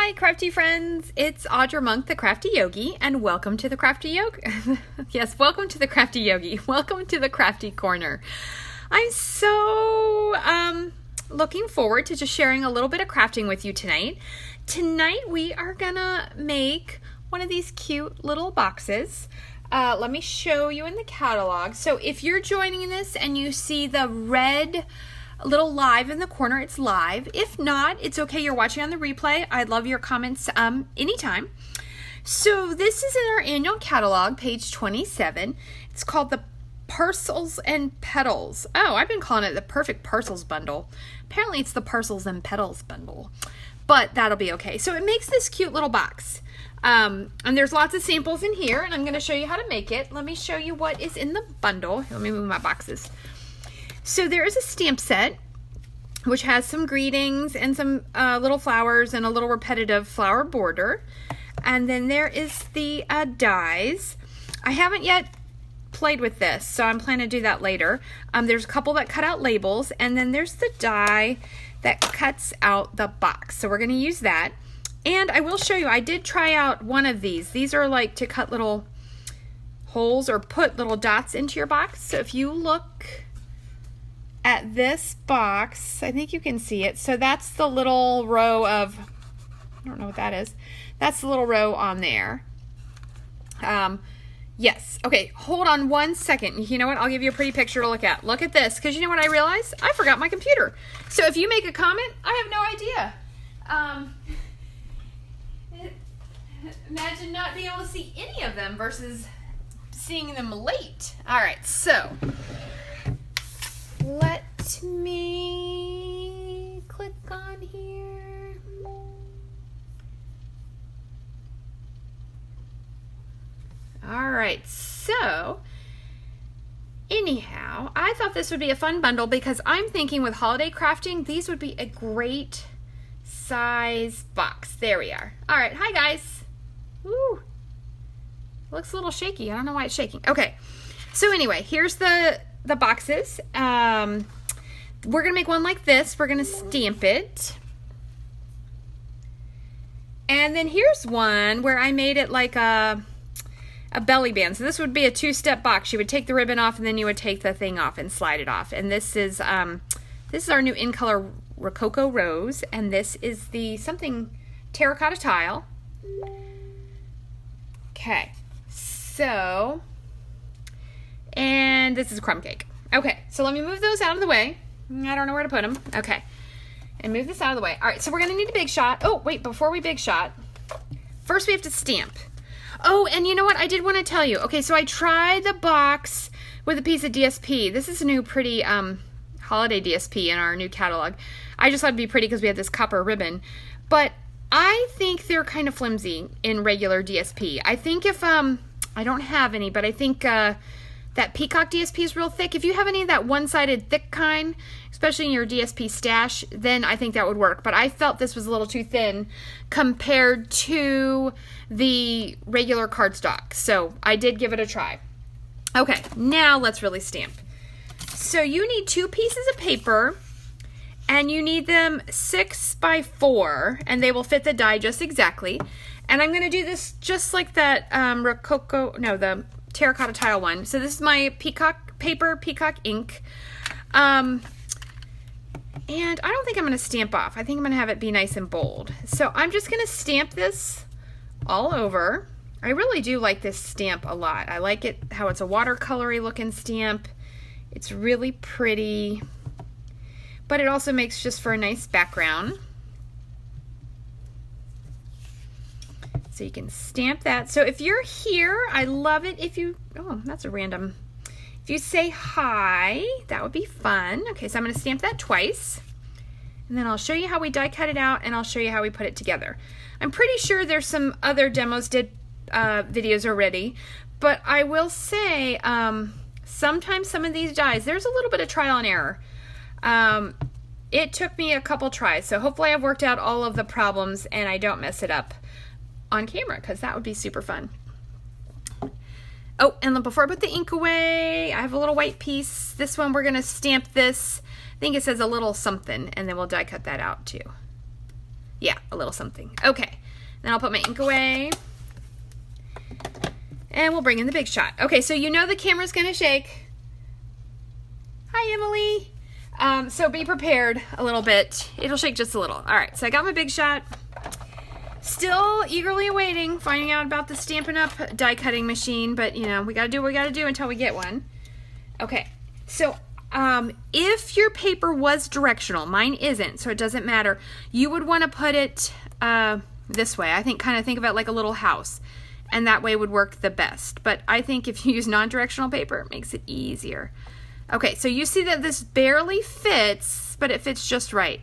Hi, crafty friends. It's Audra Monk, the Crafty Yogi, and welcome to the Crafty Yogi. Yes, welcome to the Crafty Yogi. Welcome to the Crafty Corner. I'm so looking forward to just sharing a little bit of crafting with you tonight. Tonight we are gonna make one of these cute little boxes. Let me show you in the catalog. So if you're joining this and you see the red little live in the corner, it's live. If not, it's okay. You're watching on the replay. I'd love your comments anytime. So this is in our annual catalog, page 27. It's called the Parcels and Petals. Oh, I've been calling it the Perfect Parcels Bundle. Apparently it's the Parcels and Petals Bundle, but that'll be okay. So it makes this cute little box. And there's lots of samples in here, and I'm going to show you how to make it. Let me show you what is in the bundle. Let me move my boxes. So there is a stamp set, which has some greetings and some little flowers and a little repetitive flower border. And then there is the dies. I haven't yet played with this, so I'm planning to do that later. There's a couple that cut out labels, and then there's the die that cuts out the box. So we're going to use that. And I will show you, I did try out one of these. These are like to cut little holes or put little dots into your box. So if you look at this box, I think you can see it. So that's the little row of, I don't know what that is. That's the little row on there. Yes. Okay, hold on one second. You know what? I'll give you a pretty picture to look at. Look at this, because you know what I realized? I forgot my computer. So if you make a comment, I have no idea. Imagine not being able to see any of them versus seeing them late. All right, so let me click on here. All right, so anyhow, I thought this would be a fun bundle because I'm thinking with holiday crafting, these would be a great size box. There we are. All right, hi guys. Woo. Looks a little shaky. I don't know why it's shaking. Okay, so anyway, here's the boxes. We're gonna make one like this. We're gonna stamp it. And then here's one where I made it like a belly band. So this would be a two-step box. You would take the ribbon off and then you would take the thing off and slide it off. And this is our new in color Rococo Rose, and this is the something terracotta tile. Okay, so, and this is crumb cake. Okay, so let me move those out of the way. I don't know where to put them. Okay, and move this out of the way. All right, so we're gonna need a big shot. Oh, wait, before we big shot, first we have to stamp. Oh, and you know what? I did want to tell you. Okay, so I tried the box with a piece of DSP. This is a new pretty holiday DSP in our new catalog. I just thought it'd be pretty because we had this copper ribbon. But I think they're kind of flimsy in regular DSP. I think if, I don't have any, but I think that Peacock DSP is real thick. If you have any of that one-sided thick kind, especially in your DSP stash, then I think that would work. But I felt this was a little too thin compared to the regular cardstock. So I did give it a try. Okay, now let's really stamp. So you need 2 pieces of paper, and you need them 6 by 4, and they will fit the die just exactly. And I'm going to do this just like that the terracotta tile one. So this is my peacock paper, peacock ink. And I don't think I'm going to stamp off. I think I'm going to have it be nice and bold. So I'm just going to stamp this all over. I really do like this stamp a lot. I like it how it's a watercolory looking stamp. It's really pretty, but it also makes just for a nice background. So you can stamp that. So if you're here, I love it if you, oh, that's a random. If you say hi, that would be fun. Okay, so I'm going to stamp that twice. And then I'll show you how we die cut it out, and I'll show you how we put it together. I'm pretty sure there's some other demos videos already, but I will say sometimes some of these dies, there's a little bit of trial and error. It took me a couple tries, so hopefully I've worked out all of the problems and I don't mess it up on camera, because that would be super fun. Oh, and then before I put the ink away, I have a little white piece. This one we're going to stamp this. I think it says a little something, and then we'll die cut that out too. Yeah, a little something. Okay, Then I'll put my ink away. And we'll bring in the big shot. Okay, so you know the camera's gonna shake. Hi, Emily. So be prepared a little bit. It'll shake just a little. All right, so I got my big shot. Still eagerly awaiting finding out about the Stampin' Up! Die cutting machine, but you know, we gotta do what we gotta do until we get one. Okay, so if your paper was directional, mine isn't, so it doesn't matter, you would want to put it this way. I think, kind of think of it like a little house, and that way would work the best. But I think if you use non-directional paper, it makes it easier. Okay, so you see that this barely fits, but it fits just right.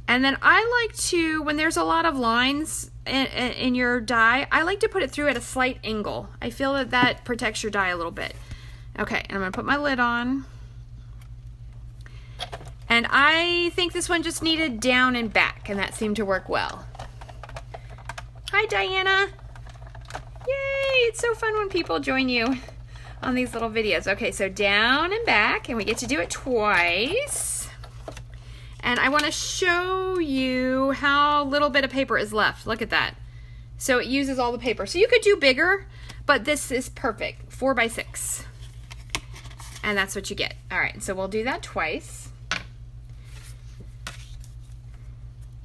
And then I like to, when there's a lot of lines in your die, I like to put it through at a slight angle. I feel that that protects your die a little bit. Okay, and I'm going to put my lid on. And I think this one just needed down and back, and that seemed to work well. Hi, Diana. Yay, it's so fun when people join you on these little videos. Okay, so down and back, and we get to do it twice. And I want to show you how little bit of paper is left. Look at that. So it uses all the paper. So you could do bigger, but this is perfect, 4 by 6. And that's what you get. All right, so we'll do that twice.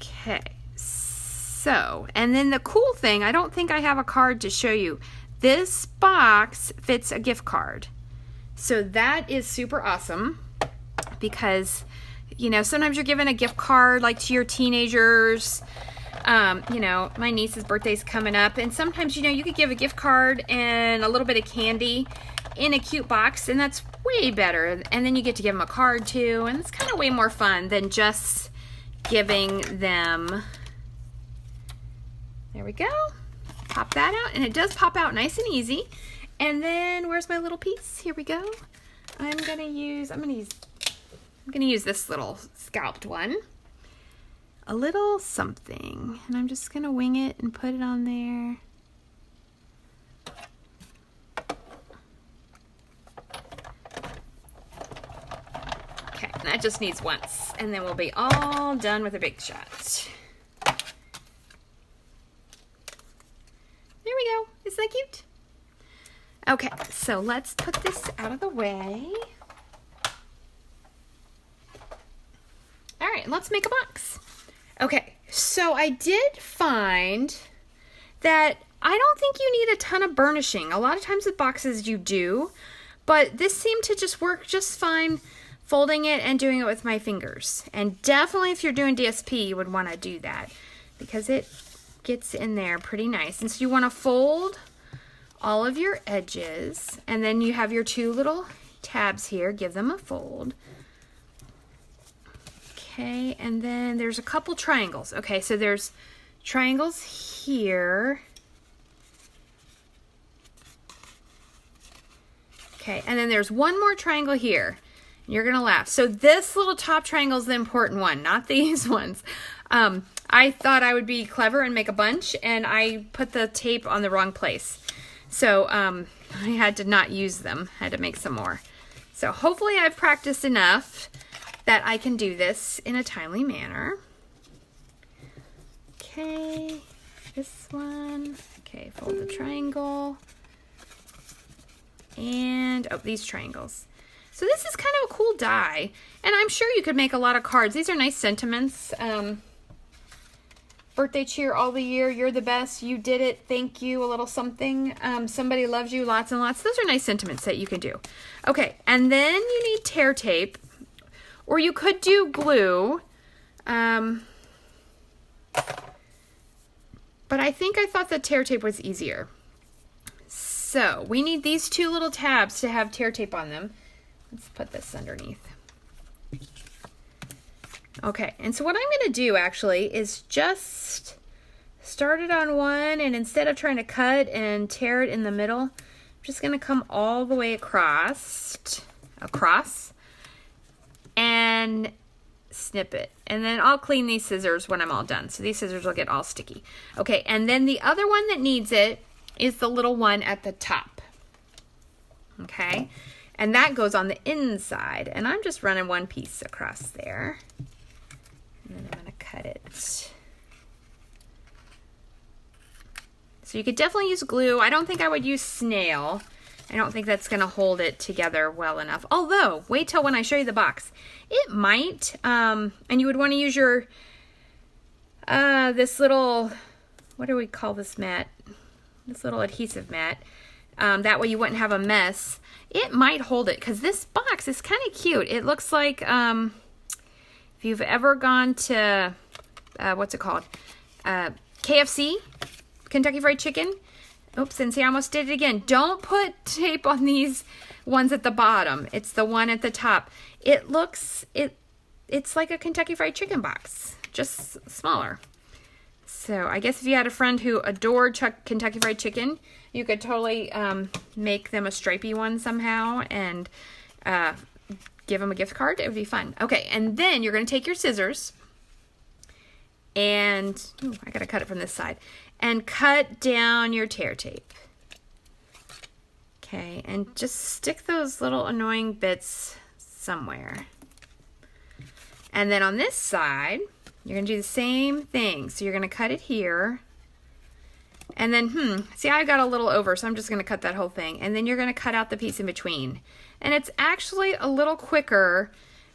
Okay, so, and then the cool thing, I don't think I have a card to show you. This box fits a gift card. So that is super awesome because, you know, sometimes you're given a gift card like to your teenagers. You know, my niece's birthday's coming up, and sometimes, you know, you could give a gift card and a little bit of candy in a cute box, and that's way better. And then you get to give them a card too, and it's kind of way more fun than just giving them. There we go. Pop that out, and it does pop out nice and easy. And then where's my little piece? Here we go. I'm gonna use this little scalped one. A little something, and I'm just gonna wing it and put it on there. Okay, and that just needs once, and then we'll be all done with a big shot. There we go. Isn't that cute? Okay, so let's put this out of the way. All right, let's make a box. Okay, so I did find that I don't think you need a ton of burnishing. A lot of times with boxes you do, but this seemed to just work just fine folding it and doing it with my fingers. And definitely if you're doing DSP, you would want to do that because it gets in there pretty nice. And so you want to fold all of your edges, and then you have your 2 little tabs here. Give them a fold. Okay, and then there's a couple triangles. Okay, so there's triangles here. Okay, and then there's one more triangle here. You're gonna laugh. So this little top triangle is the important one, not these ones. I thought I would be clever and make a bunch, and I put the tape on the wrong place. So I had to not use them. I had to make some more. So hopefully I've practiced enough that I can do this in a timely manner. Okay, this one. Okay, fold the triangle. And, oh, these triangles. So this is kind of a cool die. And I'm sure you could make a lot of cards. These are nice sentiments. Birthday cheer all the year. You're the best. You did it. Thank you. A little something. Somebody loves you. Lots and lots. Those are nice sentiments that you can do. Okay, and then you need tear tape. Or you could do glue, but I thought the tear tape was easier. So we need these 2 little tabs to have tear tape on them. Let's put this underneath. Okay, and so what I'm going to do actually is just start it on one, and instead of trying to cut and tear it in the middle, I'm just going to come all the way across. And snip it. And then I'll clean these scissors when I'm all done. So these scissors will get all sticky. Okay, and then the other one that needs it is the little one at the top. Okay, and that goes on the inside. And I'm just running one piece across there. And then I'm going to cut it So you could definitely use glue. I don't think I would use snail. I don't think that's going to hold it together well enough. Although, wait till when I show you the box. It might, and you would want to use your, this little, what do we call this mat? This little adhesive mat. That way you wouldn't have a mess. It might hold it, because this box is kind of cute. It looks like, if you've ever gone to, what's it called? KFC, Kentucky Fried Chicken. Oops, and see, I almost did it again. Don't put tape on these ones at the bottom. It's the one at the top. It looks, it's like a Kentucky Fried Chicken box, just smaller. So I guess if you had a friend who adored Kentucky Fried Chicken, you could totally make them a stripey one somehow and give them a gift card. It would be fun. Okay, and then you're going to take your scissors and, ooh, I got to cut it from this side, and cut down your tear tape. Okay, and just stick those little annoying bits somewhere. And then on this side, you're going to do the same thing. So you're going to cut it here. And then, see, I got a little over, so I'm just going to cut that whole thing. And then you're going to cut out the piece in between. And it's actually a little quicker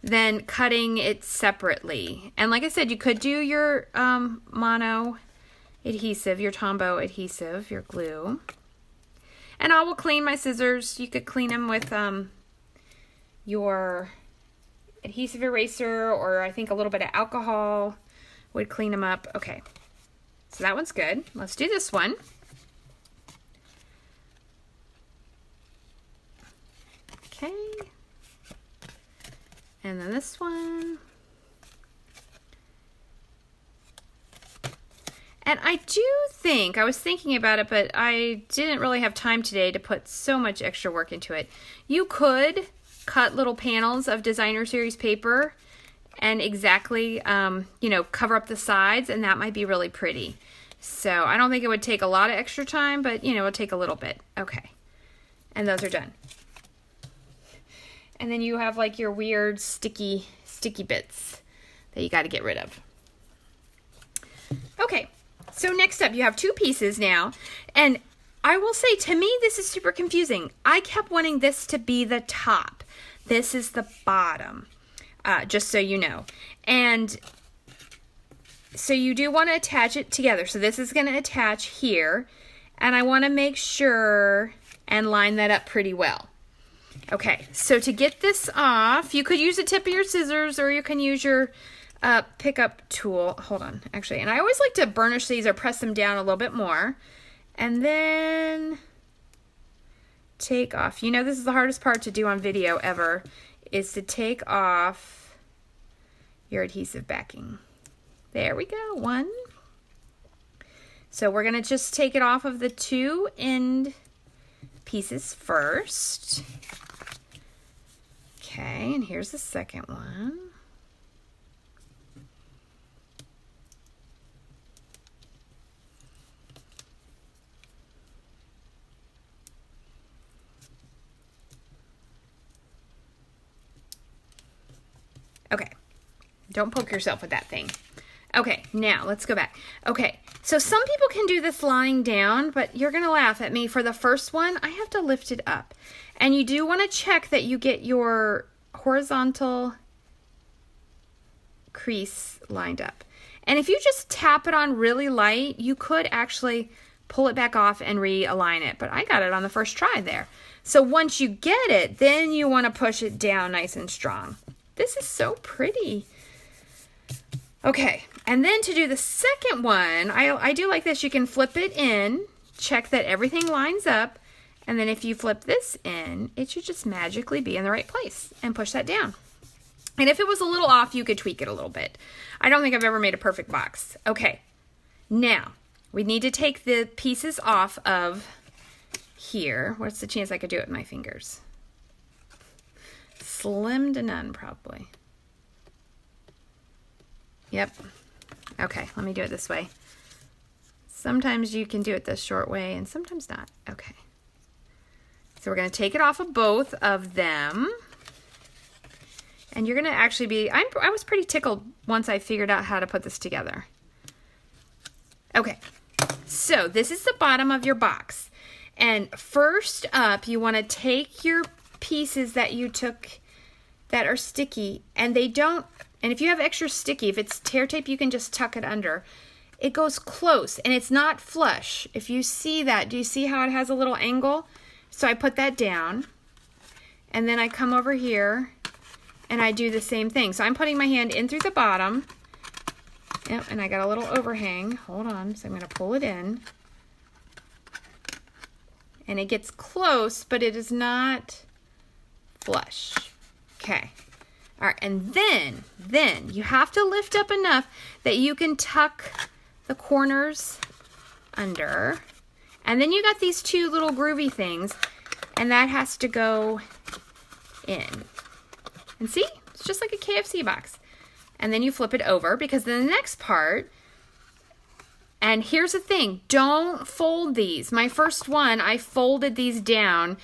than cutting it separately. And like I said, you could do your mono adhesive, your Tombow adhesive, your glue. And I will clean my scissors. You could clean them with your adhesive eraser, or I think a little bit of alcohol would clean them up. Okay, so that one's good. Let's do this one. Okay, and then this one. And I do think, I was thinking about it, but I didn't really have time today to put so much extra work into it. You could cut little panels of designer series paper and exactly, you know, cover up the sides, and that might be really pretty. So I don't think it would take a lot of extra time, but, you know, it'll take a little bit. Okay. And those are done. And then you have like your weird sticky bits that you got to get rid of. Okay. So next up, you have two pieces now, and I will say, to me, this is super confusing. I kept wanting this to be the top. This is the bottom, just so you know. And so you do want to attach it together. So this is going to attach here, and I want to make sure and line that up pretty well. Okay, so to get this off, you could use the tip of your scissors, or you can use your pickup tool. Hold on, actually. And I always like to burnish these or press them down a little bit more. And then take off. You know, this is the hardest part to do on video ever, is to take off your adhesive backing. There we go, one. So we're gonna just take it off of the two end pieces first. Okay, and here's the second one. Okay, don't poke yourself with that thing. Okay, now let's go back. Okay, so some people can do this lying down, but you're gonna laugh at me. For the first one, I have to lift it up. And you do wanna check that you get your horizontal crease lined up. And if you just tap it on really light, you could actually pull it back off and realign it. But I got it on the first try there. So once you get it, then you wanna push it down nice and strong. This is so pretty. Okay, and then to do the second one, I do like this. You can flip it in, check that everything lines up, and then if you flip this in, it should just magically be in the right place, and push that down. And if it was a little off, you could tweak it a little bit. I don't think I've ever made a perfect box. Okay, now we need to take the pieces off of here. What's the chance I could do it with my fingers? Slim to none, probably. Yep. Okay, let me do it this way. Sometimes you can do it the short way and sometimes not. Okay. So we're going to take it off of both of them. And you're going to actually be, I was pretty tickled once I figured out how to put this together. Okay. So this is the bottom of your box. And first up, you want to take your pieces that you took that are sticky, and if you have extra sticky, if it's tear tape, you can just tuck it under. It goes close and it's not flush. If you see that, do you see how it has a little angle? So I put that down, and then I come over here and I do the same thing. So I'm putting my hand in through the bottom. Yep, and I got a little overhang. Hold on, so I'm gonna pull it in. And it gets close, but it is not flush. Okay. All right, and then you have to lift up enough that you can tuck the corners under. And then you got these two little groovy things, and that has to go in. And see? It's just like a KFC box. And then you flip it over, because then the next part, and here's the thing, don't fold these. My first one, I folded these down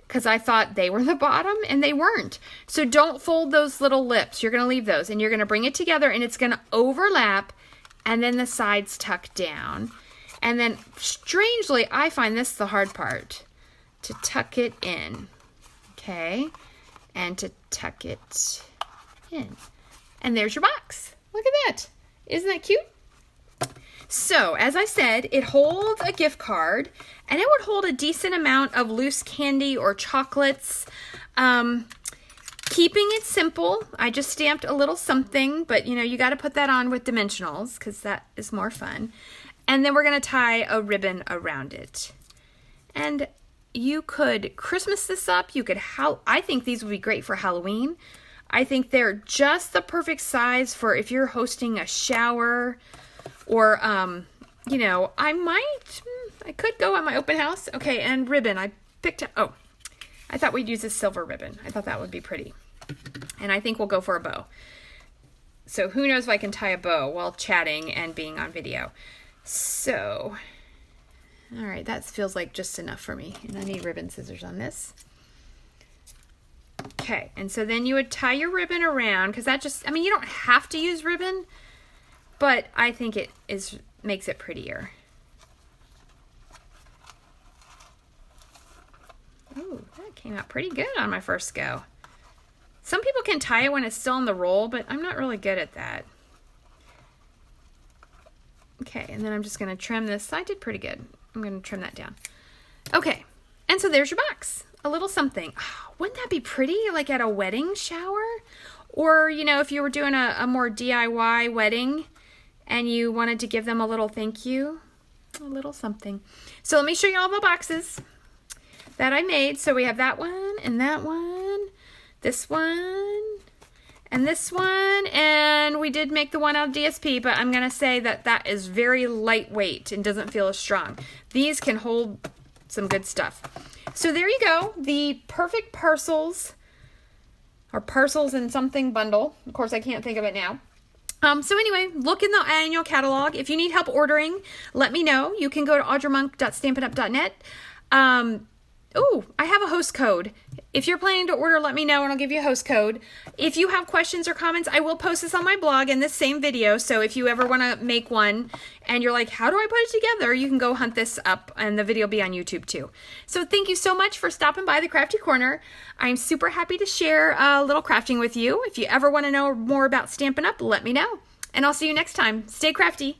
because I thought they were the bottom, and they weren't. So don't fold those little lips. You're going to leave those, and you're going to bring it together, and it's going to overlap, and then the sides tuck down. And then, strangely, I find this the hard part, to tuck it in, okay? And to tuck it in. And there's your box. Look at that. Isn't that cute? So, as I said, it holds a gift card, and it would hold a decent amount of loose candy or chocolates. Keeping it simple, I just stamped a little something, but you got to put that on with dimensionals because that is more fun. And then we're going to tie a ribbon around it. And you could Christmas this up. You could, I think these would be great for Halloween. I think they're just the perfect size for if you're hosting a shower. Or, I could go at my open house. Okay, and ribbon. I thought we'd use a silver ribbon. I thought that would be pretty. And I think we'll go for a bow. So who knows if I can tie a bow while chatting and being on video. So, all right, that feels like just enough for me. And I need ribbon scissors on this. Okay, and so then you would tie your ribbon around, because that you don't have to use ribbon, but I think it makes it prettier. Oh, that came out pretty good on my first go. Some people can tie it when it's still on the roll, but I'm not really good at that. Okay, and then I'm just going to trim this. I did pretty good. I'm going to trim that down. Okay, and so there's your box. A little something. Oh, wouldn't that be pretty, like at a wedding shower? Or, if you were doing a more DIY wedding, and you wanted to give them a little thank you, a little something. So let me show you all the boxes that I made. So we have that one, this one, and this one, and we did make the one out of DSP, but I'm going to say that is very lightweight and doesn't feel as strong. These can hold some good stuff. So there you go, the perfect Parcels, or Parcels and something bundle. Of course, I can't think of it now. So anyway, look in the annual catalog. If you need help ordering, let me know. You can go to audramonk.stampinup.net. I have a host code. If you're planning to order, let me know and I'll give you a host code. If you have questions or comments, I will post this on my blog in this same video. So if you ever want to make one and you're like, how do I put it together? You can go hunt this up and the video will be on YouTube too. So thank you so much for stopping by the Crafty Corner. I'm super happy to share a little crafting with you. If you ever want to know more about Stampin' Up, let me know. And I'll see you next time. Stay crafty.